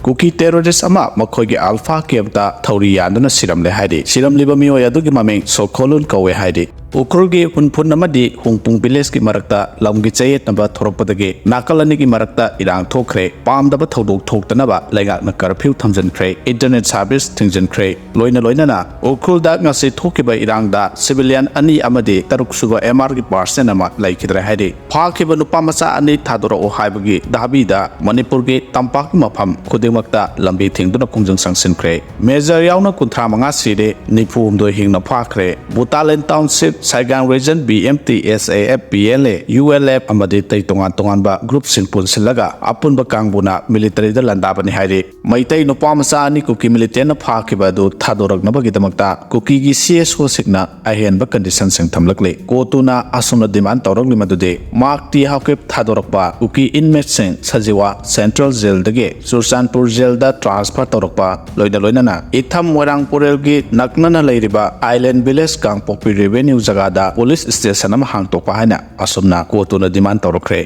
Kuki terrorist ama makhoigi alpha kebta Thouri yanduna siramle haidi siram liba miyo yadugi maming Sokolun kawe haidi Ukhrul gi hunpun namadi hungpung village ki marakta lamgi chayet naba thoropadagi nakalani ki marakta irang thokre pam daba thodok thoktanaba laigak na curfew thamjankre internet service thingjankre loina na Ukhrul da ngasi thokiba irang da civilian ani amadi taruk suba MR ki person ama laikidra haidi phakiba nupa macha ani thadora o haibagi dabi da Manipur gi tampak mafam khudingmakta lambi thingduna khungjang sangsinkre Major Yaona kunthra manga Sire nipum do hingna phakre Butalen township Saigang region BMT SAF PLA ULF amadi tay tongan ba group sinpun silaga apun ba kangbuna military da landabani haidi maitai no pamasa ani Kuki military na phakiba du thadorak na bagidamakta Kuki gi CSO sikna ahen ba condition sing thamlakle kotuna asumna demand tawrak limadude mark ti hakep thadorak ba Kuki inmate sing sajiwa central jail dage Sursanpur jail da transfer tawrak ba loina na itham warang purel gi nakna na leiriba island village kang popi revenue jagada police station ama hang tokpa haina asumna kotuna demand tawrakre